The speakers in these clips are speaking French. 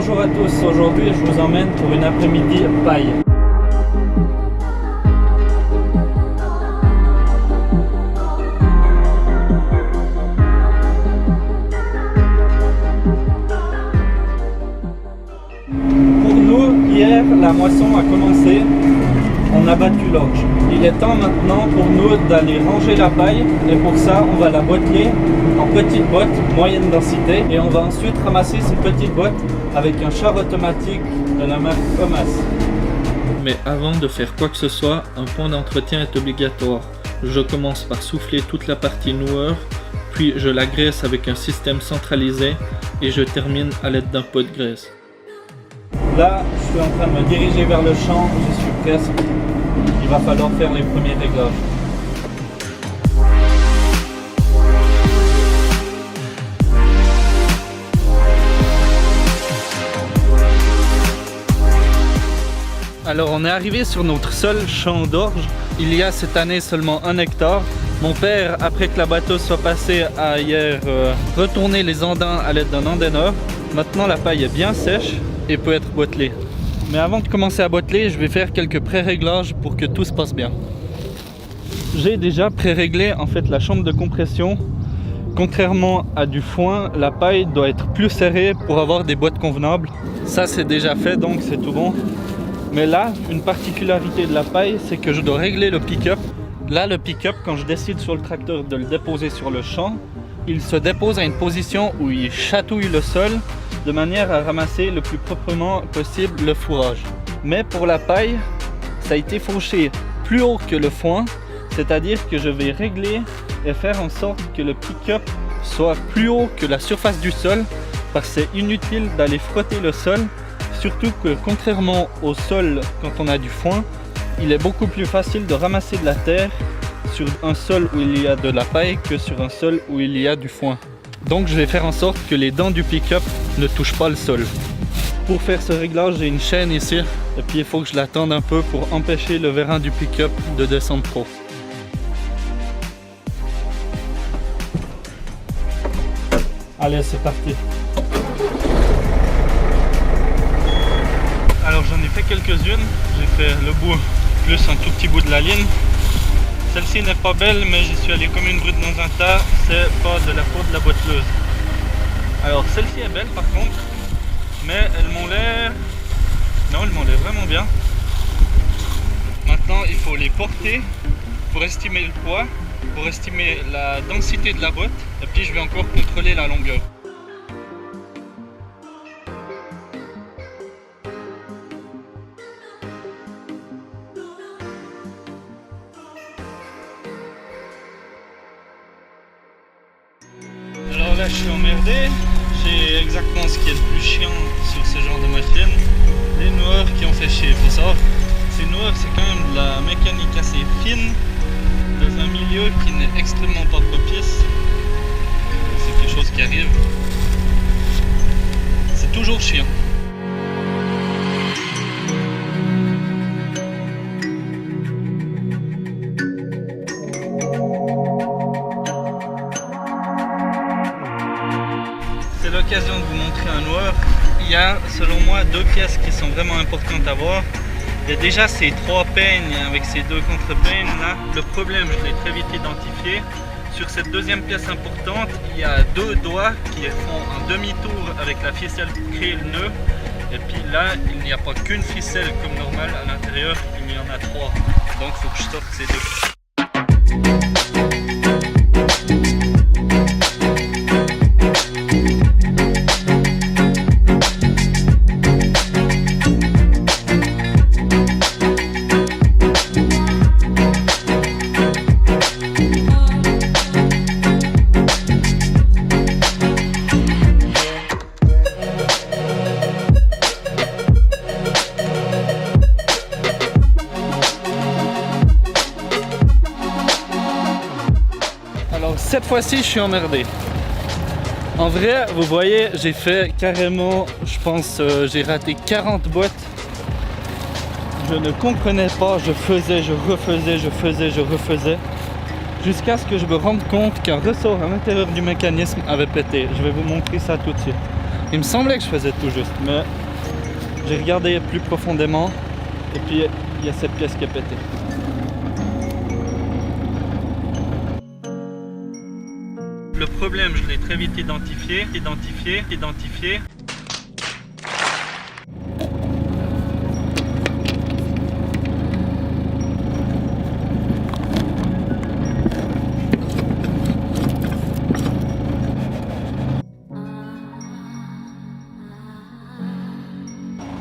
Bonjour à tous, aujourd'hui je vous emmène pour une après-midi paille. Pour nous, hier la moisson a commencé, on a battu l'orge. Il est temps maintenant pour nous d'aller ranger la paille et pour ça on va la botteler en petites bottes moyenne densité et on va ensuite ramasser ces petites bottes avec un char automatique de la marque Comas. Mais avant de faire quoi que ce soit, un point d'entretien est obligatoire. Je commence par souffler toute la partie noueur, puis je la graisse avec un système centralisé et je termine à l'aide d'un pot de graisse. Là, je suis en train de me diriger vers le champ, je suis presque. Il va falloir faire les premiers réglages. Alors on est arrivé sur notre seul champ d'orge. Il y a cette année seulement 1 hectare. Mon père, après que la bateau soit passée, a hier retourné les andins à l'aide d'un andenneur. Maintenant la paille est bien sèche et peut être bottelée. Mais avant de commencer à botteler, je vais faire quelques pré-réglages pour que tout se passe bien. J'ai déjà pré-réglé en fait la chambre de compression. Contrairement à du foin, la paille doit être plus serrée pour avoir des bottes convenables. Ça c'est déjà fait, donc c'est tout bon. Mais là, une particularité de la paille, c'est que je dois régler le pick-up. Là, le pick-up, quand je décide sur le tracteur de le déposer sur le champ, il se dépose à une position où il chatouille le sol de manière à ramasser le plus proprement possible le fourrage. Mais pour la paille, ça a été fauché plus haut que le foin, c'est-à-dire que je vais régler et faire en sorte que le pick-up soit plus haut que la surface du sol, parce que c'est inutile d'aller frotter le sol. Surtout que contrairement au sol quand on a du foin, il est beaucoup plus facile de ramasser de la terre sur un sol où il y a de la paille que sur un sol où il y a du foin. Donc je vais faire en sorte que les dents du pick-up ne touchent pas le sol. Pour faire ce réglage, j'ai une chaîne ici et puis il faut que je la tende un peu pour empêcher le vérin du pick-up de descendre trop. Allez, c'est parti. Alors j'en ai fait quelques-unes, j'ai fait le bout plus un tout petit bout de la ligne. Celle-ci n'est pas belle mais j'y suis allé comme une brute dans un tas, c'est pas de la faute de la botteleuse. Alors celle-ci est belle par contre, mais elles m'ont l'air... Non, elles m'ont l'air vraiment bien. Maintenant il faut les porter pour estimer le poids, pour estimer la densité de la botte et puis je vais encore contrôler la longueur. Alors là je suis emmerdé, j'ai exactement ce qui est le plus chiant sur ce genre de machine, les noueurs qui ont fait chier. Il faut savoir, ces noueurs c'est quand même de la mécanique assez fine, dans un milieu qui n'est extrêmement pas propice. C'est quelque chose qui arrive, c'est toujours chiant. C'est l'occasion de vous montrer un noueur. Il y a selon moi 2 pièces qui sont vraiment importantes à voir. Il y a déjà ces 3 peignes avec ces 2 contre-peignes là. Le problème, je l'ai très vite identifié. Sur cette deuxième pièce importante, il y a 2 doigts qui font un demi-tour avec la ficelle pour créer le nœud. Et puis là, il n'y a pas qu'une ficelle comme normal à l'intérieur, il y en a 3. Donc il faut que je sorte ces 2. Cette fois-ci, je suis emmerdé. En vrai, vous voyez, j'ai fait carrément, je pense, j'ai raté 40 boîtes. Je ne comprenais pas, je faisais, je refaisais. Jusqu'à ce que je me rende compte qu'un ressort à l'intérieur du mécanisme avait pété. Je vais vous montrer ça tout de suite. Il me semblait que je faisais tout juste, mais j'ai regardé plus profondément et puis il y a cette pièce qui est pétée. Le problème, je l'ai très vite identifié.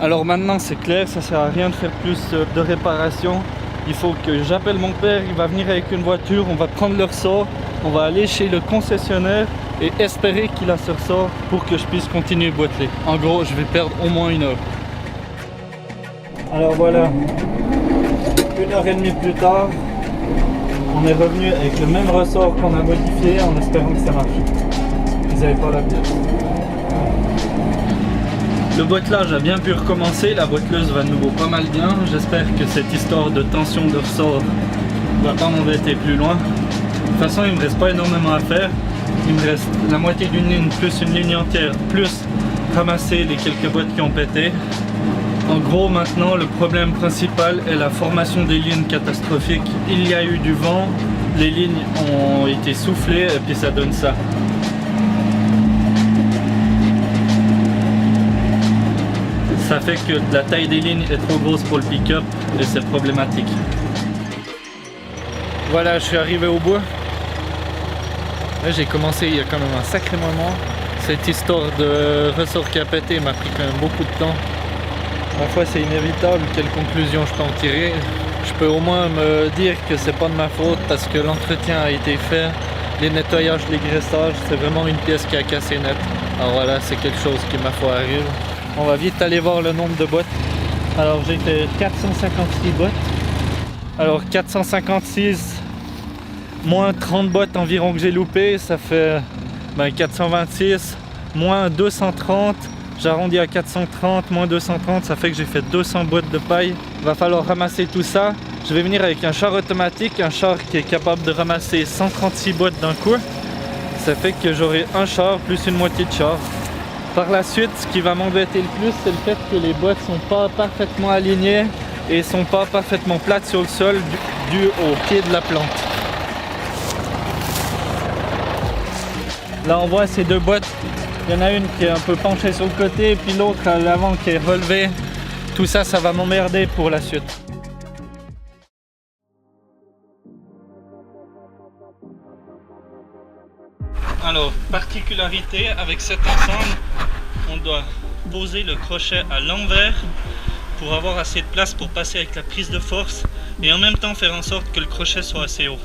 Alors maintenant c'est clair, ça sert à rien de faire plus de réparation. Il faut que j'appelle mon père, il va venir avec une voiture, on va prendre le ressort, on va aller chez le concessionnaire et espérer qu'il a ce ressort pour que je puisse continuer boîteler. En gros, je vais perdre au moins 1 heure. Alors voilà, 1h30 plus tard, on est revenu avec le même ressort qu'on a modifié en espérant que ça marche. Ils n'avaient pas la pièce. Le boîtelage a bien pu recommencer, la boîteleuse va de nouveau pas mal bien. J'espère que cette histoire de tension de ressort va pas m'embêter plus loin. De toute façon, il me reste pas énormément à faire. Il me reste la moitié d'une ligne plus une ligne entière, plus ramasser les quelques boîtes qui ont pété. En gros, maintenant, le problème principal est la formation des lignes catastrophique. Il y a eu du vent, les lignes ont été soufflées et puis ça donne ça. Ça fait que la taille des lignes est trop grosse pour le pick-up et c'est problématique. Voilà, je suis arrivé au bout. Là, j'ai commencé il y a quand même un sacré moment. Cette histoire de ressort qui a pété m'a pris quand même beaucoup de temps. Ma foi, c'est inévitable. Quelle conclusion je peux en tirer? Je peux au moins me dire que c'est pas de ma faute parce que l'entretien a été fait. Les nettoyages, les graissages, c'est vraiment une pièce qui a cassé net. Alors voilà, c'est quelque chose qui ma foi arrive. On va vite aller voir le nombre de boîtes. Alors j'ai fait 456 boîtes. Alors 456 moins 30 boîtes environ que j'ai loupé, ça fait 426 moins 230. J'arrondis à 430 moins 230, ça fait que j'ai fait 200 boîtes de paille. Il va falloir ramasser tout ça. Je vais venir avec un char automatique, un char qui est capable de ramasser 136 boîtes d'un coup. Ça fait que j'aurai un char plus une moitié de char. Par la suite, ce qui va m'embêter le plus, c'est le fait que les boîtes sont pas parfaitement alignées et sont pas parfaitement plates sur le sol dû au pied de la plante. Là, on voit ces deux boîtes. Il y en a une qui est un peu penchée sur le côté et puis l'autre à l'avant qui est relevée. Tout ça, ça va m'emmerder pour la suite. Alors, particularité avec cet ensemble, on doit poser le crochet à l'envers pour avoir assez de place pour passer avec la prise de force et en même temps faire en sorte que le crochet soit assez haut.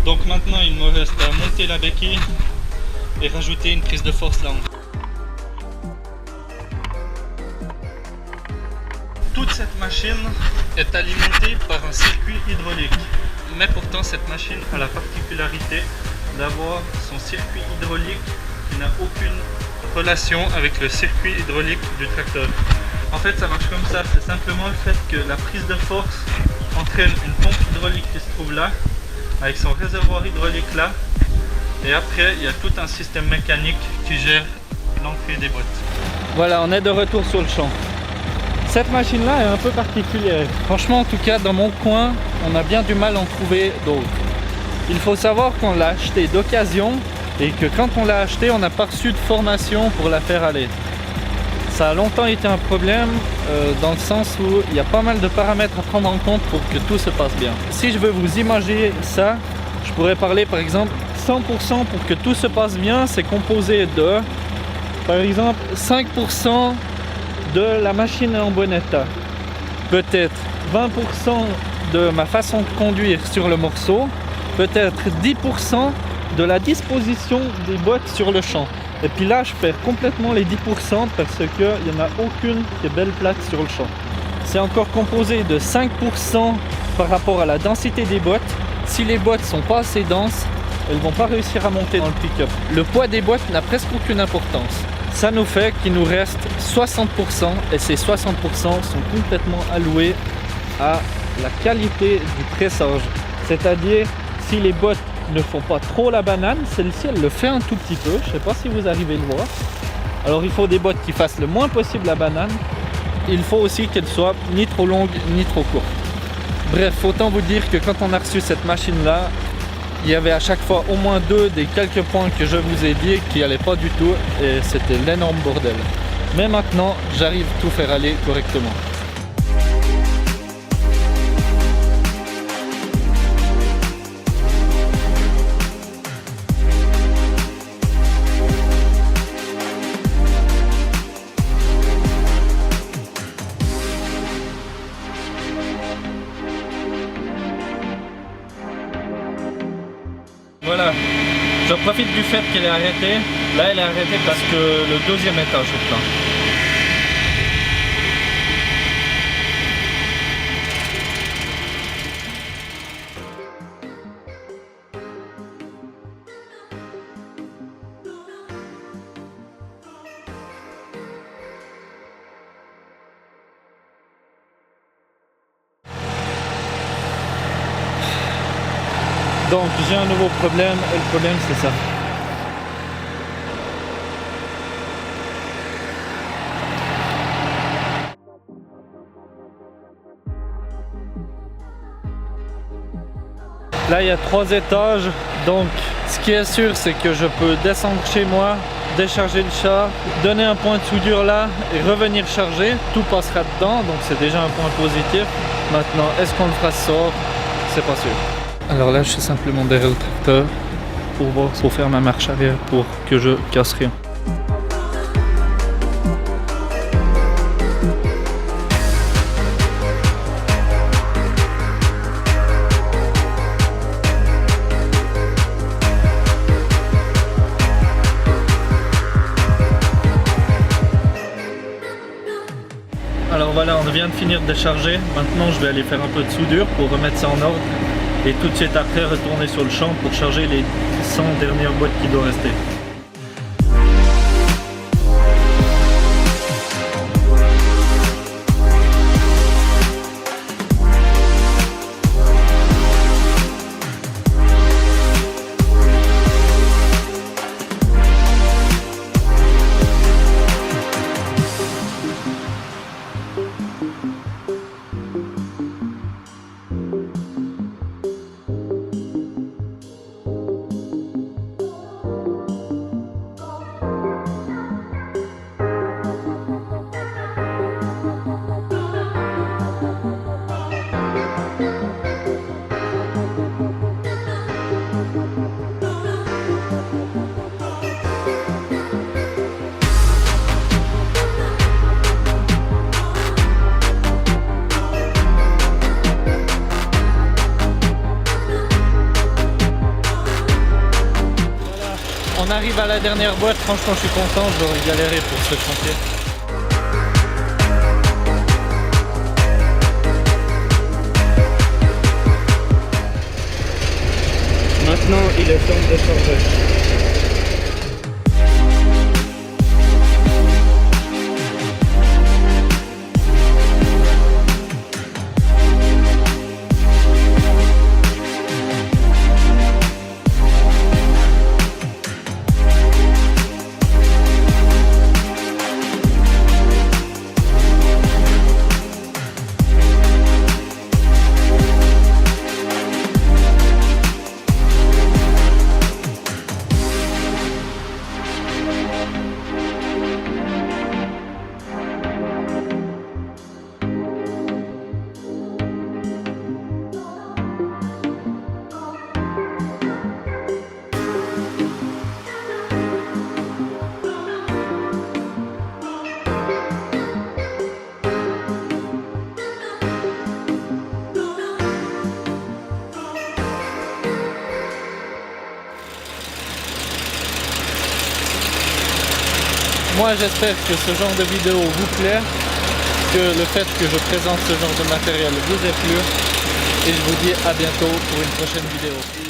Donc maintenant, il me reste à monter la béquille et rajouter une prise de force là-haut. Toute cette machine est alimentée par un circuit hydraulique. Mais pourtant, cette machine a la particularité d'avoir son circuit hydraulique qui n'a aucune relation avec le circuit hydraulique du tracteur. En fait, ça marche comme ça, c'est simplement le fait que la prise de force entraîne une pompe hydraulique qui se trouve là, avec son réservoir hydraulique là, et après il y a tout un système mécanique qui gère l'entrée des boîtes. Voilà, on est de retour sur le champ. Cette machine là est un peu particulière. Franchement, en tout cas dans mon coin, on a bien du mal à en trouver d'autres. Il faut savoir qu'on l'a acheté d'occasion et que quand on l'a acheté, on n'a pas reçu de formation pour la faire aller. Ça a longtemps été un problème dans le sens où il y a pas mal de paramètres à prendre en compte pour que tout se passe bien. Si je veux vous imaginer ça, je pourrais parler par exemple 100% pour que tout se passe bien, c'est composé de par exemple 5% de la machine en bon état, peut-être 20% de ma façon de conduire sur le morceau, peut-être 10% de la disposition des boîtes sur le champ. Et puis là, je perds complètement les 10% parce qu'il n'y en a aucune qui est belle plate sur le champ. C'est encore composé de 5% par rapport à la densité des boîtes. Si les boîtes sont pas assez denses, elles vont pas réussir à monter dans le pick-up. Le poids des boîtes n'a presque aucune importance. Ça nous fait qu'il nous reste 60% et ces 60% sont complètement alloués à la qualité du pressage. C'est-à-dire, si les boîtes ne font pas trop la banane, celle-ci elle le fait un tout petit peu, je ne sais pas si vous arrivez à le voir. Alors il faut des bottes qui fassent le moins possible la banane. Il faut aussi qu'elles soient ni trop longues ni trop courtes. Bref, autant vous dire que quand on a reçu cette machine-là, il y avait à chaque fois au moins 2 des quelques points que je vous ai dit qui n'allaient pas du tout et c'était l'énorme bordel. Mais maintenant, j'arrive à tout faire aller correctement. Voilà, je profite du fait qu'elle est arrêtée. Là, elle est arrêtée parce que le deuxième étage est plein. Donc j'ai un nouveau problème et le problème c'est ça. Là il y a 3 étages, donc ce qui est sûr c'est que je peux descendre chez moi, décharger le char, donner un point de soudure là et revenir charger, tout passera dedans, donc c'est déjà un point positif. Maintenant est-ce qu'on le fera ce soir? C'est pas sûr. Alors là je suis simplement derrière le tracteur pour faire ma marche arrière pour que je casse rien. Alors voilà, on vient de finir de décharger. Maintenant je vais aller faire un peu de soudure pour remettre ça en ordre. Et tout de suite après retourner sur le champ pour charger les 100 dernières boîtes qui doivent rester. On arrive à la dernière boîte, franchement je suis content, j'aurais galéré pour ce chantier. Maintenant il est temps de charger. Moi j'espère que ce genre de vidéo vous plaît, que le fait que je présente ce genre de matériel vous ait plu et je vous dis à bientôt pour une prochaine vidéo.